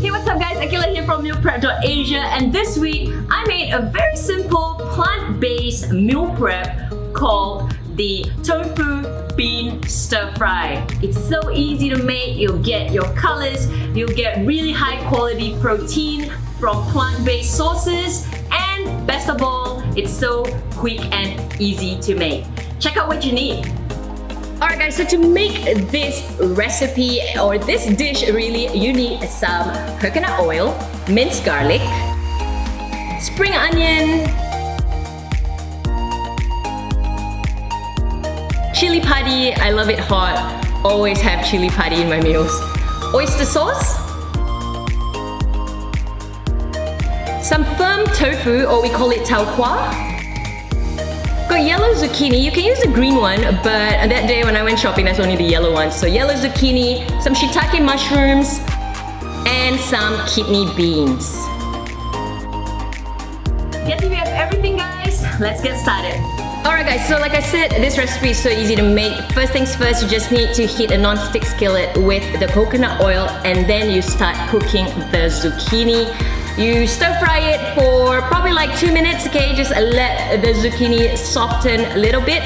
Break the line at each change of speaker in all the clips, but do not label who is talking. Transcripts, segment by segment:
Hey, what's up guys? Akila here from mealprep.asia, and this week I made a very simple plant-based meal prep called the tofu bean stir fry. It's so easy to make. You'll get your colors, you'll get really high quality protein from plant-based sources, and best of all, it's so quick and easy to make. Check out what you need. Alright guys, so to make this recipe or this dish really, you need some coconut oil, minced garlic, spring onion, chili padi, I love it hot, always have chili padi in my meals, oyster sauce, some firm tofu, or we call it tau kwa. Got yellow zucchini. You can use the green one, but that day when I went shopping, that's only the yellow one. So yellow zucchini, some shiitake mushrooms, and some kidney beans. Guess if you have everything, guys, let's get started. Alright guys, so like I said, this recipe is so easy to make. First things first, you just need to heat a non-stick skillet with the coconut oil, and then you start cooking the zucchini. You stir fry it for probably like 2 minutes, okay? Just let the zucchini soften a little bit.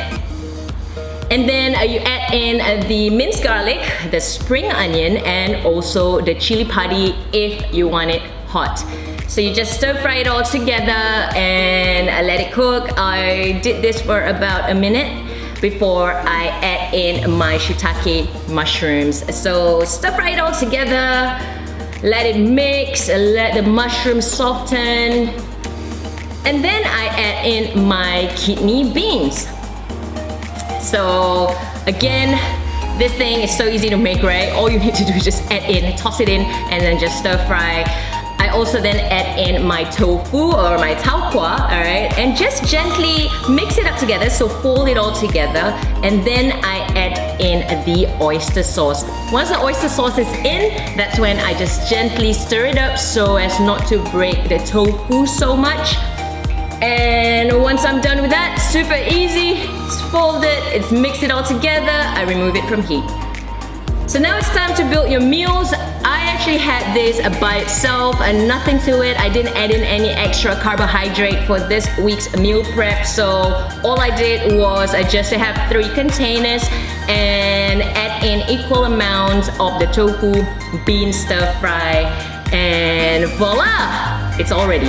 And then you add in the minced garlic, the spring onion, and also the chili padi if you want it hot. So you just stir fry it all together and let it cook. I did this for about a minute before I add in my shiitake mushrooms. So stir fry it all together. Let it mix, let the mushrooms soften, and then I add in my kidney beans. So again, this thing is so easy to make, right? All you need to do is just add in, toss it in, and then just stir fry. I also then add in my tofu or my tau kwa, alright? And just gently mix it up together, so fold it all together, and then I add in the oyster sauce. Once the oyster sauce is in, that's when I just gently stir it up so as not to break the tofu so much. And once I'm done with that, super easy, it's folded, it's mixed it all together, I remove it from heat. So now it's time to build your meals. I actually had this by itself and nothing to it. I didn't add in any extra carbohydrate for this week's meal prep. So all I did was just to have 3 containers and add in equal amounts of the tofu bean stir fry, and voila, it's all ready.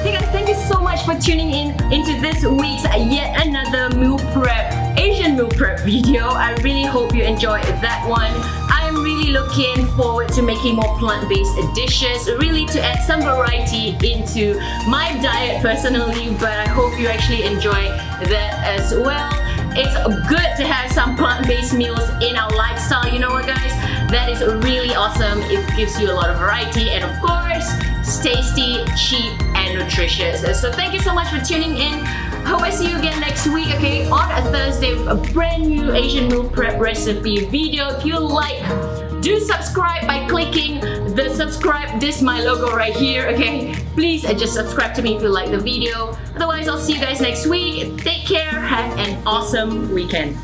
Hey guys, thank you so much for tuning in into this week's yet another meal prep, Asian meal prep video. I really hope you enjoyed that one. I am really looking forward to making more plant-based dishes, really to add some variety into my diet personally, but I hope you actually enjoy that as well. It's good to have some plant-based meals in our lifestyle, you know what guys? That is really awesome. It gives you a lot of variety, and of course, it's tasty, cheap, and nutritious. So thank you so much for tuning in. Hope I see you again next week, okay? On a Thursday with a brand new Asian meal prep recipe video. If you like, do subscribe by clicking the subscribe, this my logo right here, okay? Please just subscribe to me if you like the video. Otherwise, I'll see you guys next week. Take care, have an awesome weekend.